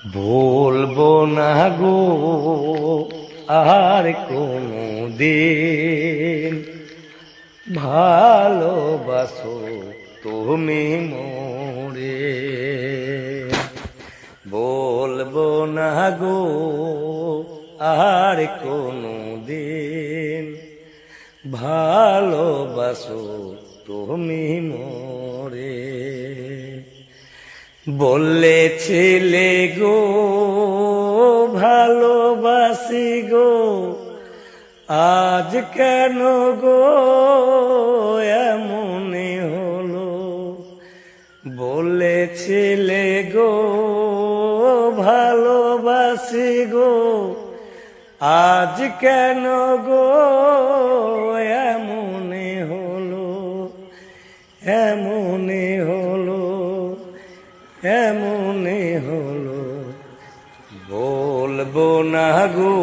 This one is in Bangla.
বলবো না গো আর কোনো দিন, ভালোবাসো তুমি মোরে। বলবো না গো আর কোনো দিন, ভালোবাসো তুমি মোরে। বলেছিলে গো ভালোবাসি গো, আজ কেন গো এমনই হলো। বলেছিলে গো ভালোবাসি গো, আজ কেন গো এমনই হলো, এমনই হলো, এমনই হলো। বলবো না গো